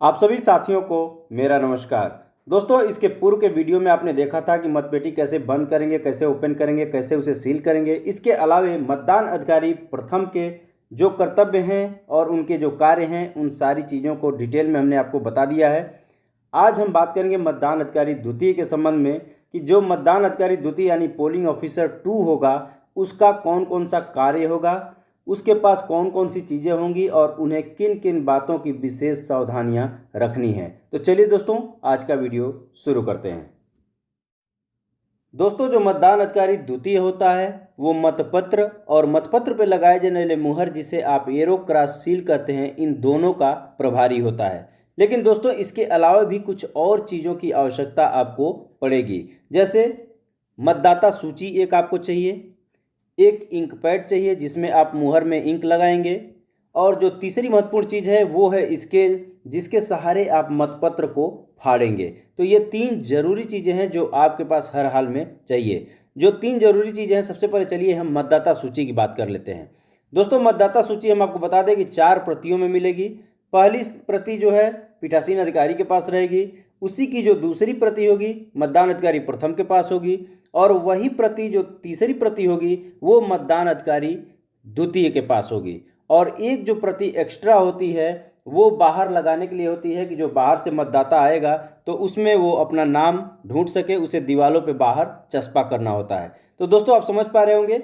आप सभी साथियों को मेरा नमस्कार। दोस्तों, इसके पूर्व के वीडियो में आपने देखा था कि मतपेटी कैसे बंद करेंगे, कैसे ओपन करेंगे, कैसे उसे सील करेंगे। इसके अलावा मतदान अधिकारी प्रथम के जो कर्तव्य हैं और उनके जो कार्य हैं, उन सारी चीज़ों को डिटेल में हमने आपको बता दिया है। आज हम बात करेंगे मतदान अधिकारी द्वितीय के संबंध में कि जो मतदान अधिकारी द्वितीय यानी पोलिंग ऑफिसर 2 होगा, उसका कौन कौन सा कार्य होगा, उसके पास कौन कौन सी चीज़ें होंगी और उन्हें किन किन बातों की विशेष सावधानियां रखनी है। तो चलिए दोस्तों, आज का वीडियो शुरू करते हैं। दोस्तों, जो मतदान अधिकारी द्वितीय होता है वो मतपत्र और मतपत्र पर लगाए जाने वाले मुहर, जिसे आप एरो क्रॉस सील कहते हैं, इन दोनों का प्रभारी होता है। लेकिन दोस्तों, इसके अलावा भी कुछ और चीज़ों की आवश्यकता आपको पड़ेगी। जैसे मतदाता सूची एक आपको चाहिए, एक इंक पैड चाहिए जिसमें आप मुहर में इंक लगाएंगे, और जो तीसरी महत्वपूर्ण चीज़ है वो है स्केल, जिसके सहारे आप मतपत्र को फाड़ेंगे। तो ये 3 जरूरी चीज़ें हैं जो आपके पास हर हाल में चाहिए। जो 3 जरूरी चीज़ें हैं, सबसे पहले चलिए हम मतदाता सूची की बात कर लेते हैं। दोस्तों, मतदाता सूची हम आपको बता दें कि 4 प्रतियों में मिलेगी। पहली प्रति जो है पीठासीन अधिकारी के पास रहेगी, उसी की जो दूसरी प्रति होगी मतदान अधिकारी प्रथम के पास होगी, और वही प्रति जो तीसरी प्रति होगी वो मतदान अधिकारी द्वितीय के पास होगी। और एक जो प्रति एक्स्ट्रा होती है वो बाहर लगाने के लिए होती है कि जो बाहर से मतदाता आएगा तो उसमें वो अपना नाम ढूंढ सके, उसे दीवालों पे बाहर चस्पा करना होता है। तो दोस्तों, आप समझ पा रहे होंगे।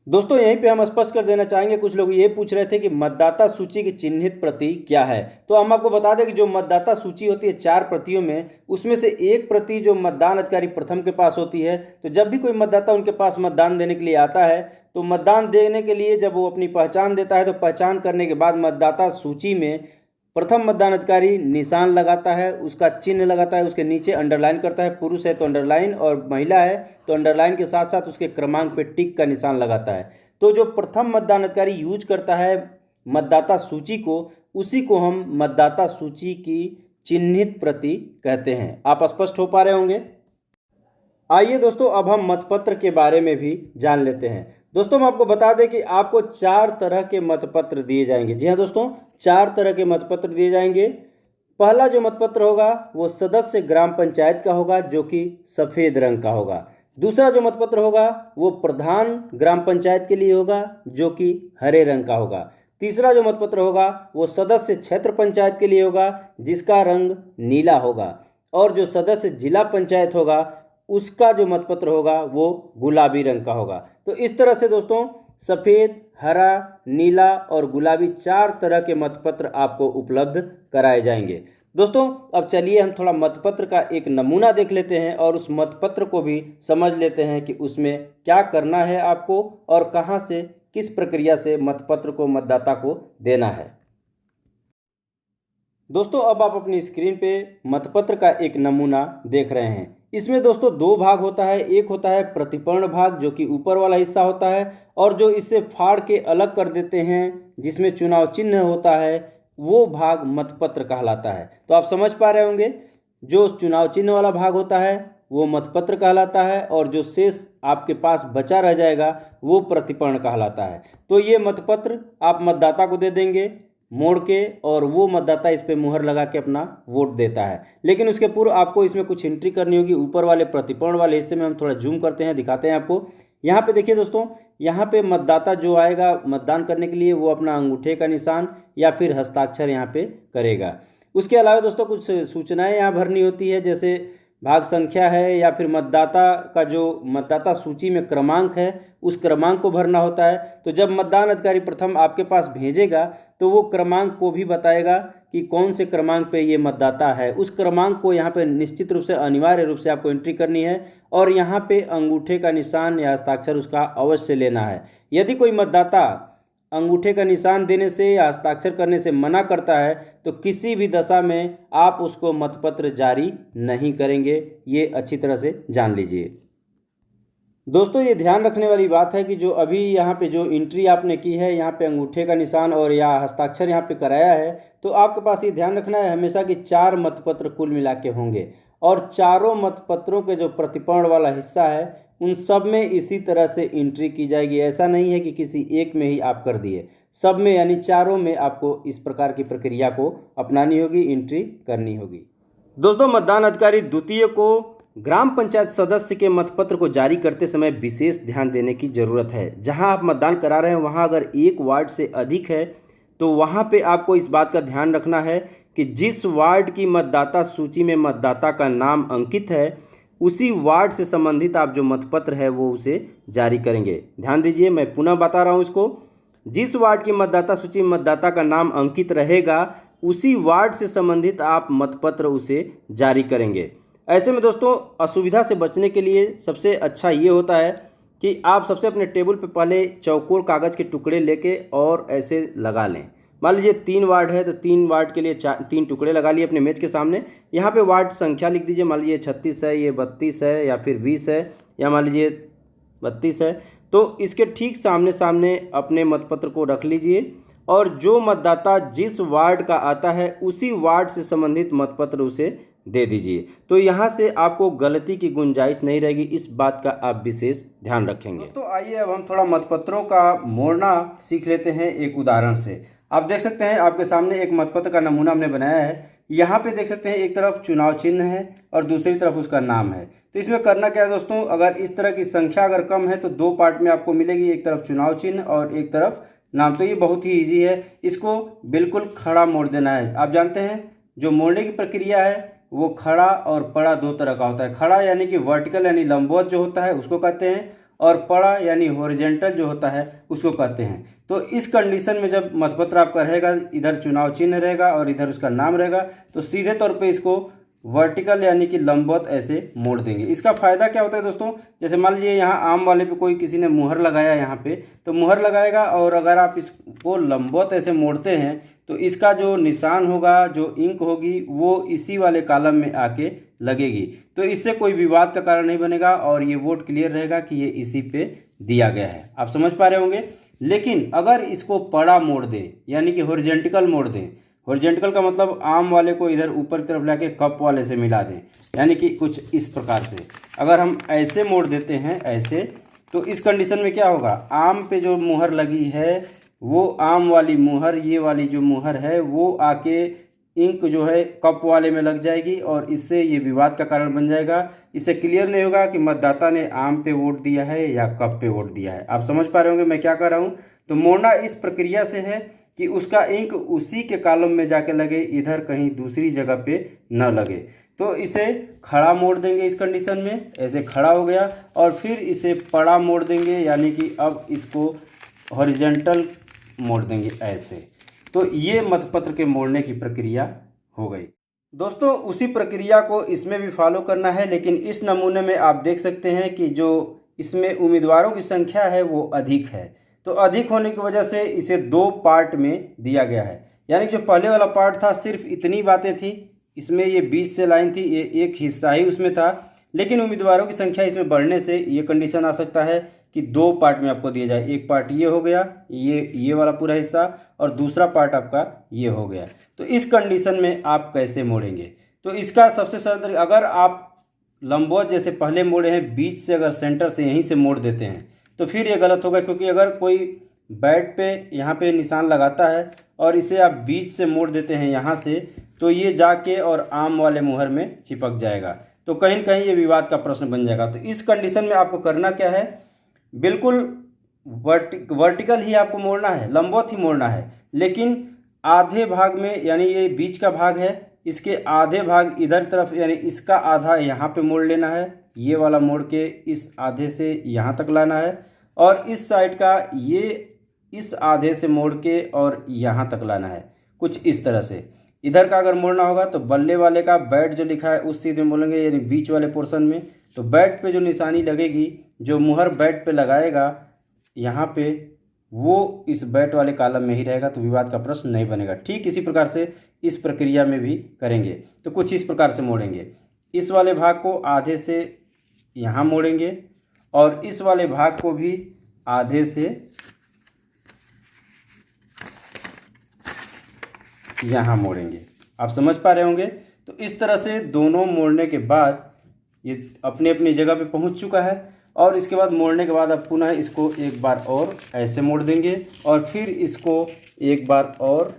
दोस्तों, यहीं पे हम स्पष्ट कर देना चाहेंगे, कुछ लोग ये पूछ रहे थे कि मतदाता सूची की चिन्हित प्रति क्या है। तो हम आपको बता दें कि जो मतदाता सूची होती है 4 प्रतियों में, उसमें से एक प्रति जो मतदान अधिकारी प्रथम के पास होती है। तो जब भी कोई मतदाता उनके पास मतदान देने के लिए आता है, तो मतदान देने के लिए जब वो अपनी पहचान देता है, तो पहचान करने के बाद मतदाता सूची में प्रथम मतदान अधिकारी निशान लगाता है, उसका चिन्ह लगाता है, उसके नीचे अंडरलाइन करता है। पुरुष है तो अंडरलाइन, और महिला है तो अंडरलाइन के साथ साथ उसके क्रमांक पे टिक का निशान लगाता है। तो जो प्रथम मतदान अधिकारी यूज करता है मतदाता सूची को, उसी को हम मतदाता सूची की चिन्हित प्रति कहते हैं। आप स्पष्ट हो पा रहे होंगे। आइए दोस्तों, अब हम मतपत्र के बारे में भी जान लेते हैं। दोस्तों, हम आपको बता दें कि आपको 4 तरह के मतपत्र दिए जाएंगे। जी हाँ दोस्तों, 4 तरह के मतपत्र दिए जाएंगे। पहला जो मतपत्र होगा वो सदस्य ग्राम पंचायत का होगा, जो कि सफ़ेद रंग का होगा। दूसरा जो मतपत्र होगा वो प्रधान ग्राम पंचायत के लिए होगा, जो कि हरे रंग का होगा। तीसरा जो मतपत्र होगा वो सदस्य क्षेत्र पंचायत के लिए होगा, जिसका रंग नीला होगा। और जो सदस्य जिला पंचायत होगा, उसका जो मतपत्र होगा वो गुलाबी रंग का होगा। तो इस तरह से दोस्तों, सफ़ेद, हरा, नीला और गुलाबी 4 तरह के मतपत्र आपको उपलब्ध कराए जाएंगे। दोस्तों, अब चलिए हम थोड़ा मतपत्र का एक नमूना देख लेते हैं और उस मतपत्र को भी समझ लेते हैं कि उसमें क्या करना है आपको और कहां से, किस प्रक्रिया से मतपत्र को मतदाता को देना है। दोस्तों, अब आप अपनी स्क्रीन पे मतपत्र का एक नमूना देख रहे हैं। इसमें दोस्तों 2 भाग होता है। एक होता है प्रतिपर्ण भाग, जो कि ऊपर वाला हिस्सा होता है, और जो इसे फाड़ के अलग कर देते हैं, जिसमें चुनाव चिन्ह होता है, वो भाग मतपत्र कहलाता है। तो आप समझ पा रहे होंगे, जो चुनाव चिन्ह वाला भाग होता है वो मतपत्र कहलाता है, और जो शेष आपके पास बचा रह जाएगा वो प्रतिपर्ण कहलाता है। तो ये मतपत्र आप मतदाता को दे देंगे मोड़ के, और वो मतदाता इस पे मुहर लगा के अपना वोट देता है। लेकिन उसके पूर्व आपको इसमें कुछ एंट्री करनी होगी। ऊपर वाले प्रतिपर्ण वाले हिस्से में हम थोड़ा जूम करते हैं, दिखाते हैं आपको। यहाँ पे देखिए दोस्तों, यहाँ पे मतदाता जो आएगा मतदान करने के लिए, वो अपना अंगूठे का निशान या फिर हस्ताक्षर यहाँ पे करेगा। उसके अलावा दोस्तों कुछ सूचनाएं यहाँ भरनी होती है, जैसे भाग संख्या है, या फिर मतदाता का जो मतदाता सूची में क्रमांक है उस क्रमांक को भरना होता है। तो जब मतदान अधिकारी प्रथम आपके पास भेजेगा तो वो क्रमांक को भी बताएगा कि कौन से क्रमांक पे ये मतदाता है। उस क्रमांक को यहाँ पे निश्चित रूप से, अनिवार्य रूप से आपको एंट्री करनी है, और यहाँ पे अंगूठे का निशान या हस्ताक्षर उसका अवश्य लेना है। यदि कोई मतदाता अंगूठे का निशान देने से या हस्ताक्षर करने से मना करता है तो किसी भी दशा में आप उसको मतपत्र जारी नहीं करेंगे। ये अच्छी तरह से जान लीजिए। दोस्तों, ये ध्यान रखने वाली बात है कि जो अभी यहाँ पे जो एंट्री आपने की है, यहाँ पे अंगूठे का निशान और या हस्ताक्षर यहाँ पे कराया है, तो आपके पास ये ध्यान रखना है हमेशा कि 4 मतपत्र कुल मिला के होंगे। और चारों मतपत्रों के जो प्रतिपर्ण वाला हिस्सा है उन सब में इसी तरह से एंट्री की जाएगी। ऐसा नहीं है कि किसी एक में ही आप कर दिए, सब में यानी चारों में आपको इस प्रकार की प्रक्रिया को अपनानी होगी, एंट्री करनी होगी। दोस्तों, मतदान अधिकारी द्वितीय को ग्राम पंचायत सदस्य के मतपत्र को जारी करते समय विशेष ध्यान देने की ज़रूरत है। जहां आप मतदान करा रहे हैं वहां अगर एक वार्ड से अधिक है तो वहां पे आपको इस बात का ध्यान रखना है कि जिस वार्ड की मतदाता सूची में मतदाता का नाम अंकित है उसी वार्ड से संबंधित आप जो मतपत्र है वो उसे जारी करेंगे। ध्यान दीजिए, मैं पुनः बता रहा हूँ इसको। जिस वार्ड की मतदाता सूची में मतदाता का नाम अंकित रहेगा उसी वार्ड से संबंधित आप मतपत्र उसे जारी करेंगे। ऐसे में दोस्तों, असुविधा से बचने के लिए सबसे अच्छा ये होता है कि आप सबसे अपने टेबल पे पहले चौकोर कागज़ के टुकड़े लेके और ऐसे लगा लें। मान लीजिए 3 वार्ड है तो 3 वार्ड के लिए 3 टुकड़े लगा लिए अपने मेज के सामने। यहाँ पे वार्ड संख्या लिख दीजिए, मान लीजिए 36 है, ये 32 है या फिर 20 है या मान लीजिए 32 है। तो इसके ठीक सामने सामने अपने मतपत्र को रख लीजिए और जो मतदाता जिस वार्ड का आता है उसी वार्ड से संबंधित मतपत्र उसे दे दीजिए। तो यहाँ से आपको गलती की गुंजाइश नहीं रहेगी, इस बात का आप विशेष ध्यान रखेंगे। दोस्तों, आइए अब हम थोड़ा मतपत्रों का मोड़ना सीख लेते हैं एक उदाहरण से। आप देख सकते हैं आपके सामने एक मतपत्र का नमूना हमने बनाया है। यहाँ पे देख सकते हैं एक तरफ चुनाव चिन्ह है और दूसरी तरफ उसका नाम है। तो इसमें करना क्या है दोस्तों, अगर इस तरह की संख्या अगर कम है तो 2 पार्ट में आपको मिलेगी, एक तरफ चुनाव चिन्ह और एक तरफ नाम। तो ये बहुत ही ईजी है, इसको बिल्कुल खड़ा मोड़ देना है। आप जानते हैं जो मोड़ने की प्रक्रिया है वो खड़ा और पड़ा 2 तरह का होता है। खड़ा यानी कि वर्टिकल यानी लंबवत जो होता है उसको कहते हैं, और पड़ा यानी हॉरिजॉन्टल जो होता है उसको कहते हैं। तो इस कंडीशन में जब मतपत्र आपका रहेगा, इधर चुनाव चिन्ह रहेगा और इधर उसका नाम रहेगा, तो सीधे तौर पे इसको वर्टिकल यानी कि लंबवत ऐसे मोड़ देंगे। इसका फायदा क्या होता है दोस्तों, जैसे मान लीजिए यहाँ आम वाले पे कोई किसी ने मुहर लगाया यहाँ पे, तो मुहर लगाएगा और अगर आप इसको लंबवत ऐसे मोड़ते हैं तो इसका जो निशान होगा, जो इंक होगी, वो इसी वाले कॉलम में आके लगेगी। तो इससे कोई विवाद का कारण नहीं बनेगा और ये वोट क्लियर रहेगा कि ये इसी पे दिया गया है। आप समझ पा रहे होंगे। लेकिन अगर इसको पड़ा मोड़ दे यानी कि हॉरिजॉन्टल मोड़ दें, हॉरिजॉन्टल का मतलब आम वाले को इधर ऊपर की तरफ लाके कप वाले से मिला दें, यानी कि कुछ इस प्रकार से अगर हम ऐसे मोड़ देते हैं ऐसे, तो इस कंडीशन में क्या होगा, आम पे जो मुहर लगी है वो आम वाली मुहर, ये वाली जो मुहर है वो आके इंक जो है कप वाले में लग जाएगी और इससे ये विवाद का कारण बन जाएगा। इससे क्लियर नहीं होगा कि मतदाता ने आम पे वोट दिया है या कप पे वोट दिया है। आप समझ पा रहे होंगे मैं क्या कर रहा हूँ। तो मोड़ना इस प्रक्रिया से है कि उसका इंक उसी के कॉलम में जाके लगे, इधर कहीं दूसरी जगह पे न लगे। तो इसे खड़ा मोड़ देंगे इस कंडीशन में, ऐसे खड़ा हो गया, और फिर इसे पड़ा मोड़ देंगे यानी कि अब इसको हॉरिजॉन्टल मोड़ देंगे ऐसे। तो ये मतपत्र के मोड़ने की प्रक्रिया हो गई। दोस्तों, उसी प्रक्रिया को इसमें भी फॉलो करना है, लेकिन इस नमूने में आप देख सकते हैं कि जो इसमें उम्मीदवारों की संख्या है वो अधिक है। तो अधिक होने की वजह से इसे 2 पार्ट में दिया गया है। यानी जो पहले वाला पार्ट था सिर्फ इतनी बातें थी, इसमें ये 20 से लाइन थी, ये एक हिस्सा ही उसमें था। लेकिन उम्मीदवारों की संख्या इसमें बढ़ने से ये कंडीशन आ सकता है कि 2 पार्ट में आपको दिया जाए। एक पार्ट ये हो गया, ये वाला पूरा हिस्सा, और दूसरा पार्ट आपका ये हो गया। तो इस कंडीशन में आप कैसे मोड़ेंगे, तो इसका सबसे सरल तरीका, अगर आप लंबवत जैसे पहले मोड़े हैं, बीच से अगर सेंटर से यहीं से मोड़ देते हैं तो फिर ये गलत होगा, क्योंकि अगर कोई बैट पे यहाँ पे निशान लगाता है और इसे आप बीच से मोड़ देते हैं यहाँ से, तो ये जाके और आम वाले मुहर में चिपक जाएगा, तो कहीं न कहीं ये विवाद का प्रश्न बन जाएगा। तो इस कंडीशन में आपको करना क्या है, बिल्कुल वर्टिकल ही आपको मोड़ना है, लंबवत ही मोड़ना है, लेकिन आधे भाग में, यानी ये बीच का भाग है, इसके आधे भाग इधर तरफ, यानी इसका आधा यहाँ पे मोड़ लेना है, ये वाला मोड़ के इस आधे से यहाँ तक लाना है, और इस साइड का ये इस आधे से मोड़ के और यहाँ तक लाना है, कुछ इस तरह से। इधर का अगर मोड़ना होगा तो बल्ले वाले का बैट जो लिखा है उस सीधे मोड़ेंगे, यानी बीच वाले पोर्शन में। तो बैट पे जो निशानी लगेगी, जो मुहर बैट पे लगाएगा यहाँ पे, वो इस बैट वाले कॉलम में ही रहेगा, तो विवाद का प्रश्न नहीं बनेगा। ठीक इसी प्रकार से इस प्रक्रिया में भी करेंगे। तो कुछ इस प्रकार से मोड़ेंगे, इस वाले भाग को आधे से यहाँ मोड़ेंगे और इस वाले भाग को भी आधे से यहाँ मोड़ेंगे। आप समझ पा रहे होंगे। तो इस तरह से दोनों मोड़ने के बाद ये अपनी अपनी जगह पे पहुंच चुका है। और इसके बाद मोड़ने के बाद अब पुनः इसको एक बार और ऐसे मोड़ देंगे और फिर इसको एक बार और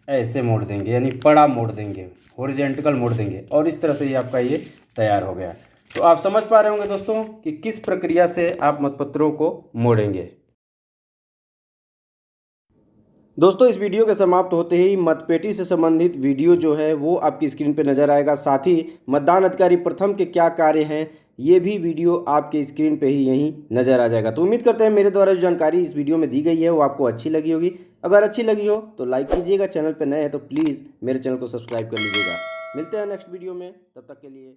ऐसे मोड़ देंगे, यानी पड़ा मोड़ देंगे, हॉरिजॉन्टल मोड़ देंगे। और इस तरह से ये आपका ये तैयार हो गया। तो आप समझ पा रहे होंगे दोस्तों कि किस प्रक्रिया से आप मतपत्रों को मोड़ेंगे। दोस्तों इस वीडियो के समाप्त होते ही मतपेटी से संबंधित वीडियो जो है वो आपकी स्क्रीन पर नजर आएगा। साथ ही मतदान अधिकारी प्रथम के क्या कार्य हैं ये भी वीडियो आपके स्क्रीन पे ही यहीं नजर आ जाएगा। तो उम्मीद करते हैं मेरे द्वारा जो जानकारी इस वीडियो में दी गई है वो आपको अच्छी लगी होगी। अगर अच्छी लगी हो तो लाइक कीजिएगा, चैनल पर नए हैं तो प्लीज़ मेरे चैनल को सब्सक्राइब कर लीजिएगा। मिलते हैं नेक्स्ट वीडियो में, तब तक के लिए।